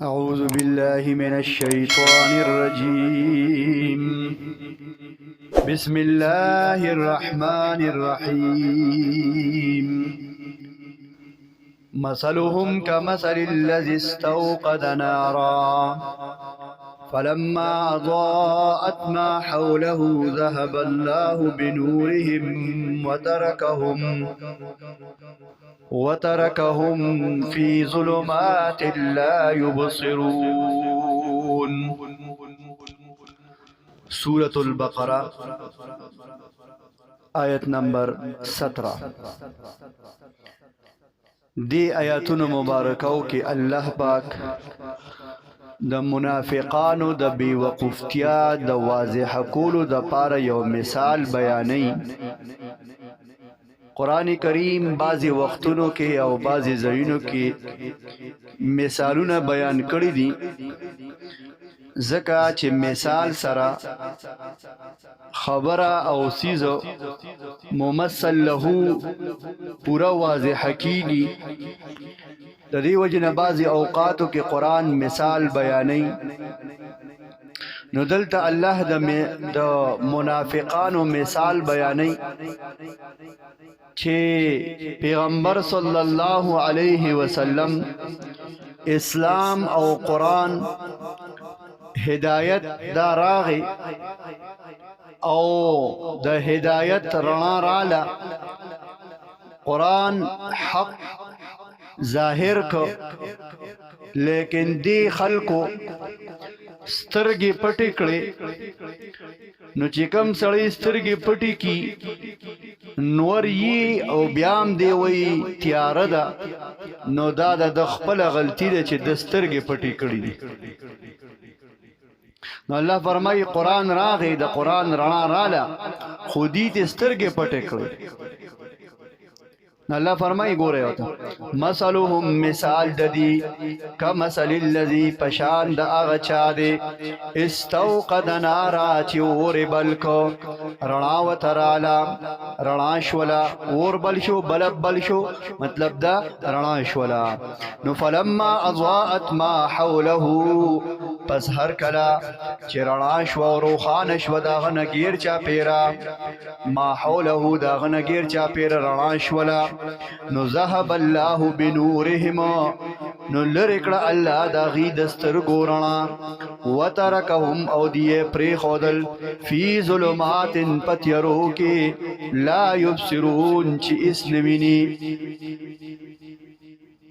أعوذ بالله من الشيطان الرجيم. بسم الله الرحمن الرحيم. مثلهم كمثل الذي استوقد نارا فلما أضاءت ما حوله ذهب الله بنورهم وتركهم في ظلمات لا يبصرون. سورة البقرة آیت نمبر 17. دی آیاتونو مبارکاو کی اللہ پاک د منافقانو د بیوقفتیا د واضح کولو د پاره یو مثال بیانوي. قرآن کریم بعضی وختونو کې او بعضی ځایونو کې مثالونه بیان کړي دي، ځکه چې مثال سره خبره او سیزو ممثل له پورا واضح کیږي. د دې وجه نه بعضی اوقاتو کې قرآن مثال بیانوي. نو دلته الله د منافقانو مثال بیانوي چې پیغمبر صلی الله علیه وسلم اسلام او قرآن هدایت دا راغی او د هدایت رڼا رااله، قرآن حق ظاهر کو، لیکن دی خلقو سترګې پټې کړې. نو چې کوم سړی سترګې پټې کی نور یي او بیام دی وی تیاره ده، نو دا د خپل غلطی ده چې د سترګې پټې کړې دي. نو الله فرمایي قرآن راغی، د قرآن رڼا رااله، خو دې ته سترګې پټې کړې. الله فرمائی گو رہے ہوتا مثلهم مثال ددی کمثل الذی پشان دا آغا چا دے استوقد نارا چی اور بلکو رنا و ترالا رنا شولا اور بلشو بلب بلشو مطلب دا رنا شولا. نو فلما اضواءت ما حوله پس ہر کلا چی رنا شو روخان شو دا غنگیر چا پیرا ما حوله دا غنگیر چا پیرا رنا شولا. نو ذهب الله بنورهم نو لرکړه الله دا غي دستر ګورنا وترکهم او دی پری خودل فی ظلمات پتیرو کې لا یبصرون چې اسلمینی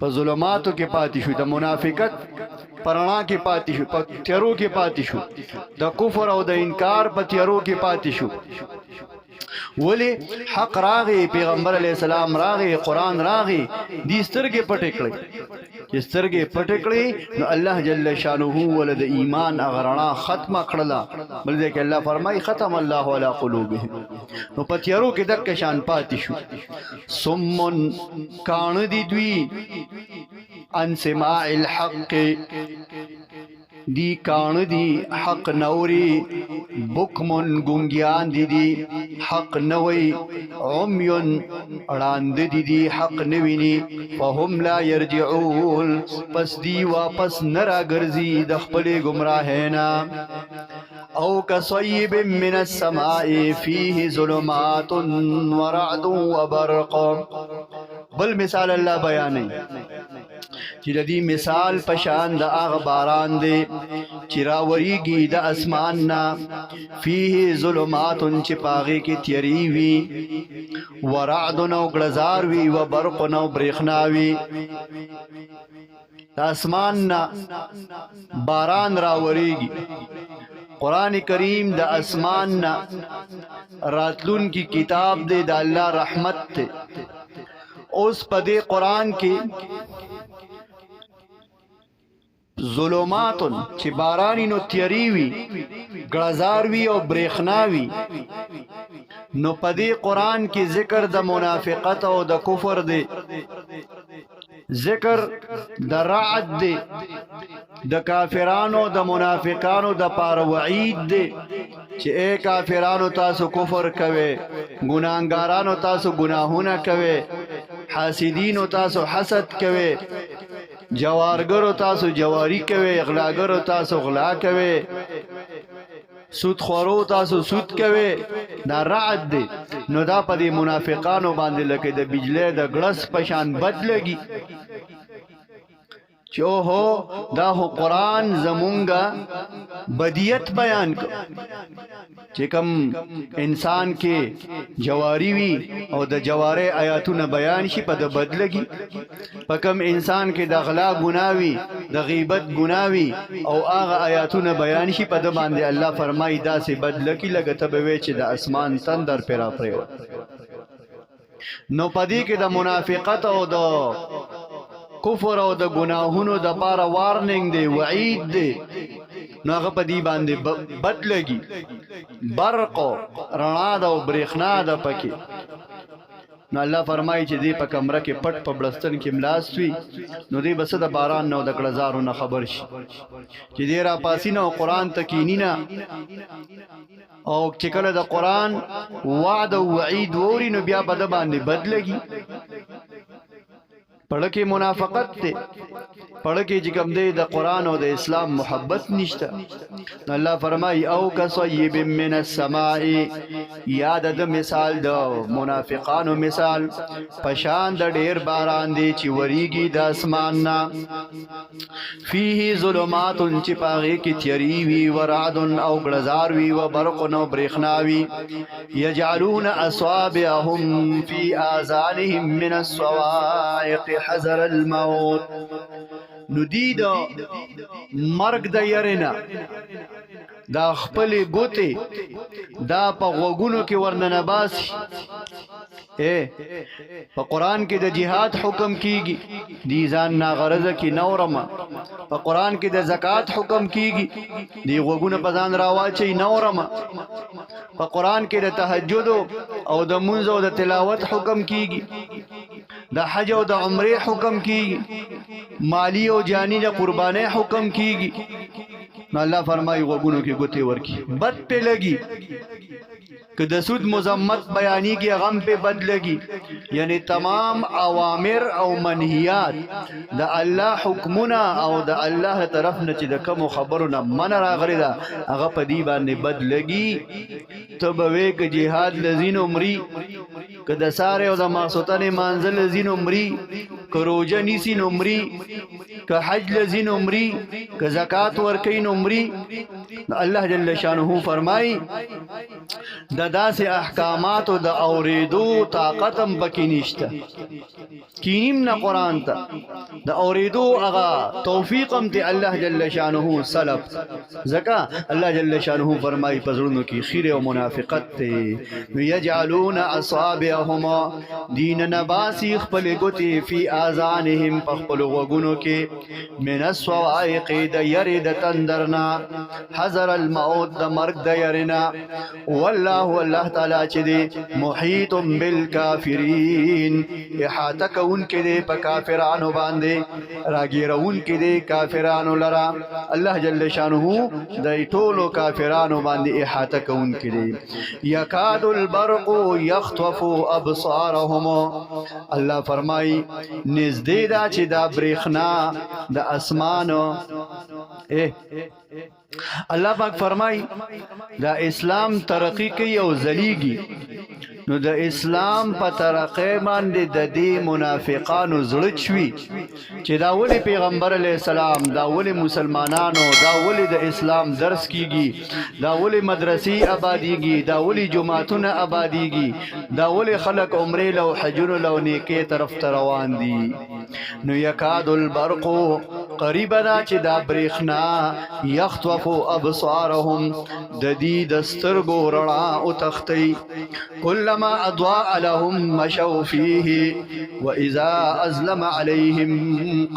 په ظلماتو کې پاتې شو، د منافقت پرنا کې پاتې شو، په تیرو کې پاتې شو، د کفر او د انکار په تیرو کې پاتې شو. ولی حق راغی، پیغمبر علیہ السلام راغی، قرآن راغی، دی سترګې پټې کړې. چې سترګې پټې کړې نو الله جل شانه ولد ایمان اغرنا ختم کړلا. بلکې کې الله فرمای ختم الله علی قلوبهم. نو پتیارو کې دک شان پاتې شو. سمون کان دی دوی ان سماع الحق دی کان دی حق نوری، بکمن گنگیان دی حق نوی، عمیون اڑاند دی حق نوینی، فهم لا یرجعون پس دی واپس نرا گرزی دخپل گمراہینا. او کصیب من السماء فیه ظلمات ورعد وبرق. بل مثال اللہ بیانی چې د دې مثال پشان د هغه باران دی چې راوریږي د اسمان نه، فيه ظلمات چې پاغې کې تیری وي، ورعد نو غړزار وي، و برق نو برېښنا وي. د اسمان نه باران راوریږي. قرآن کریم د اسمان نه راتلون کی کتاب دی، د الله رحمت ته. اوس په دې قرآن کې ظلماتن چې بارانی نو تیری وی، غړزار وی او برېښنا وی. نو په دې قرآن کې ذکر د منافقت او د کفر دی، ذکر د رعد دی، د کافرانو د منافقانو د پاره وعید دی چې اے کافرانو تاسو کفر کوئ، ګناهګارانو تاسو ګناهونه کوئ، حاسدینو تاسو حسد کوئ، جوارګرو تاسو جواری کوي، اغلاګرو تاسو غلا کوي، سود خورو تاسو سود کوي، دا رعد دی. نو دا په دې منافقانو باندې لکه د بجلی د ګړس په شان بد لګي چې اوهو دا هو قرآن زمونږه بدیت بیان کړ چې کوم انسان کې جواری وي او د جواره آیاتونه بیان شي په د بد لګي، په کوم انسان کې د غلا ګناوي د غیبت ګناوي او هغه آیاتونه بیان شي په د باندې الله فرمایي دا سي بد لګي لګه ته به وي چې د اسمان تندر پیرا پریو. نو پدې کې د منافقت او د کفر او د گناهونو د پاره وارننګ دی، وعید دی. نو هغه په دې باندې بد لګي، برق رڼا ده او برېښنا ده پکې. نو الله فرمایي چې دې په کمره کې پټ په بلستن کې ملاست وي، نو دې بس د باران نو د کړزارو نه خبر شي چې دې را پاسینه او قرآن ته کینی نه، او چې کله د قرآن وعد او وعید ووري نو بیا په د باندې بد لګي. پړه کې منافقت ته، پړه کې چې کوم دی د قرآن او د اسلام محبت نشته. الله فرمایي او کصیب من السماء، یاد د مثال د منافقانو مثال پشان د ډیر باران دی چې وریږي د اسمان نه، فيه ظلمات چې پاغه کې تیری وی، ورعد او غړزار وی، و برق او برېښنا وی، یجعلون اصابعهم فی آذانهم من الصواعق حذر الموت. نو دی دا مرگ دا یرینا دا خپل ګوتې دا په غوګونو کې ورننباسي. په قرآن کې د جهاد حکم کیږي، دی ځان ناغرضه کې نورما. په قرآن کې د زکات حکم کیږي، دی غوګونه په ځان راواچي نورما. په قرآن کې د تهجد او د منځ او د تلاوت حکم کیږي، د حج او د عمره حکم کیږي، مالی او جانی د قربانه حکم کیږي. نو الله فرمایي غوګونو کې ګوتې ورکی بد په لګي، که د سود مذمت بیانی کی غم پہ بد لگی. یعنی تمام اوامر او منہیات دا اللہ حکمنا او دا اللہ طرف نه چې د کوم خبرونه من راغلی دا هغه په دی باندې بد لگی. ته به وې ک جهاد لذین عمری، که د ساره او د ماسوتن منزل لذین عمری، که روزه نیسین عمری، که حج لذین عمری، که زکات ورکین عمری. الله جل شانه فرمای د داسې احکاماتو د اوریدو طاقتم پکې نشته، کینیم نه قرآن ته د اوریدو هغه توفیقم ته الله جل شانه سلب. ځکه الله جل شانه فرمای په زړونو کې خیره او منافقت ته یجعلون اصابعهما دین نباسی خپل ګوتې فی آذانهم په خپل غوږونو کې من الصواعق د یری د تندرنا، حذر الموت د مرګ د یرینا. والله الله تعالی چې دی محیط بالکافرین، احاطه کون کې دی په کافرانو باندې، راګیرون کې دی کافرانو لرا. الله جل شانه د ټولو کافرانو باندې احاطه کون کې دی. یکاد البرق یخطف ابصارهم، الله فرمای نږدې دا چې دا برېښنا د اسمانو. الله پاک فرمای دا اسلام ترقی کوي او ذلیږي، نو د اسلام په ترقی باندې د دې منافقانو زړه چوي چې دا ولې پیغمبر علیه السلام، دا ولې مسلمانانو، دا ولې د اسلام درس کیږي، دا ولې مدرسې آبادیږي، دا ولې جماعتونه آبادیږي، دا ولې خلق عمره لو حجونو لو نیکه طرف ته روان دي. نو یکاد البرق قریب دا چې دا برېښنا یخطف ابصارهم د دې د سترګو رڼا او تختی، کلما اضاء لهم مشوا فيه واذا ازلم عليهم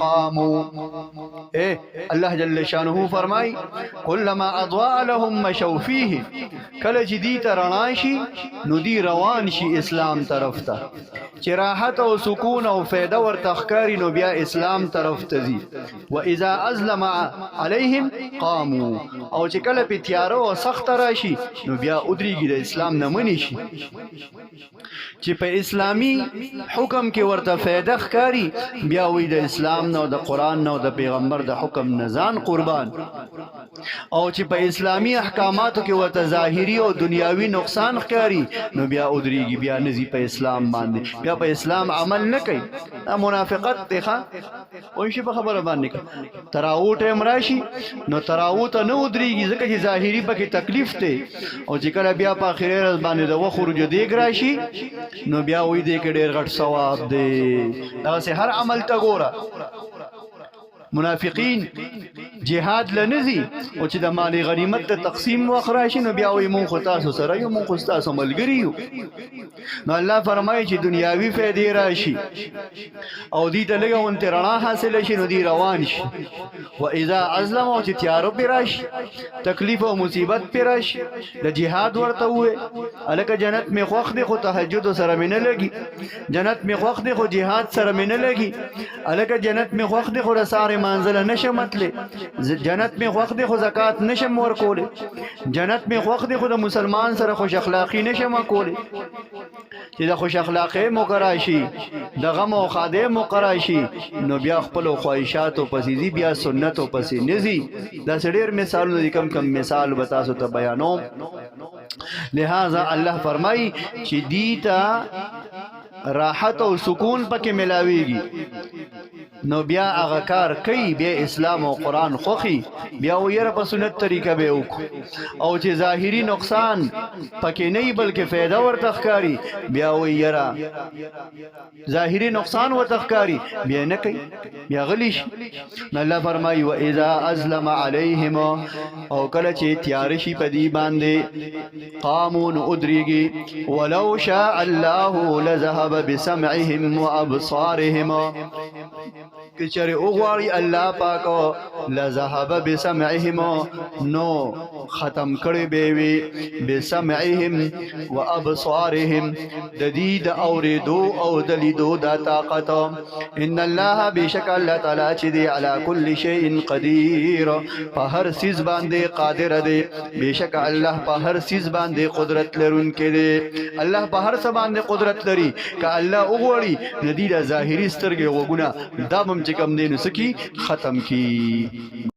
قاموا. الله جل شانه فرمای کلما اضاء لهم مشوا فيه، کله چې دې ته رڼا شي نو دې روان شي اسلام طرف ته، چې راحت او سکون او فایده ورته ښکاري نو بیا اسلام طرف ته ځي. واذا ازلم عليهم قاموا او چې کله په تیارو او سخت راشي نو بیا ودریږي د اسلام نه منی شي چې په اسلامی حکم کې ورته فایده ښکاری بیا وی د اسلام نو د قران نو د پیغمبر د حکم نزان قربان او چې په اسلامی احکاماتو کې ورته ظاهری او دنیاوی نقصان ښکاری نو بیا ودریږي بیا نزي په اسلام باندې بیا په اسلام عمل نه کوي دا منافقت دی ښا او شي په خبره باندې تراو ټیم راشي نو تراو ته نه ودریږي ځکه چې ظاهری پکې تکلیف دی او چې کله بیا په اخر ورځ باندې د وخروج دیګ راشي نو بیا وې دې کې ډېر غټ ثواب دی دا سه هر عمل ته ګوره منافقین جهاد لنزي او چې د مال غنیمت ته تقسیم وخراشي نو بیا وي مون خو تاسو سره یو مون خو تاسو ملګری یو نو الله فرمایي چې دنیاوی فائدې راشي او دې ته لګون ترنا حاصل شي نو دې روان شي و اذا ازلم او چې تیارو پر راشي تکلیف او مصیبت پر راشي د جهاد ورته وې الکه جنت می خوخ دي خو تهجد سره مینه لګي جنت می خوخ دي خو جهاد سره مینه لګي الکه جنت می خوخ دي خو رساره منزل نشم متله جنت می خوخ دي خو زکات نشم ورکول جنت می خوخ دي خو د مسلمان سره خوش اخلاقی نشم کول چې د خوش اخلاقی مقراشي د غم او خاده مقراشي نو بیا خپل خواهشات او پسیزي بیا سنت او پسې نزي دا ډېر مثالونه دي کم مثال بتا سو ته بیانوم لہذا الله فرمای چې دیتا راحت او سکون پکې ملاويږي نو بیا هغه کار کوي بیا اسلام او قران خوخي بیا ويره په سنت طریقه به وک او چې ظاهري نقصان پکې نه بلکې فایده ورته ښکاری بیا ويره ظاهري نقصان ورته ښکاری بیا نه کوي بیا غلیش نو الله فرمایي واذا ازلم عليهم او کله چې تیار شي په دی باندې قامون ادریږي ولو شاء الله لذهب بسمعهم وابصارهم کچره اوغواړي الله پاک لذهب بسمعهم نو ختم کړي به وي بسمعهم وابصارهم د دې د اوریدو او د لیدو د طاقت ان الله بشک الله تعالی چې دی علی کل شیء قدیر په هر سیز باندې قادر دی بشک الله په هر سیز باندې قدرت لرونکی دی الله په هر څه باندې قدرت لري که الله وګوري ندی د ظاهری سترګې وګونه دا هم چې کم دین سکی ختم کی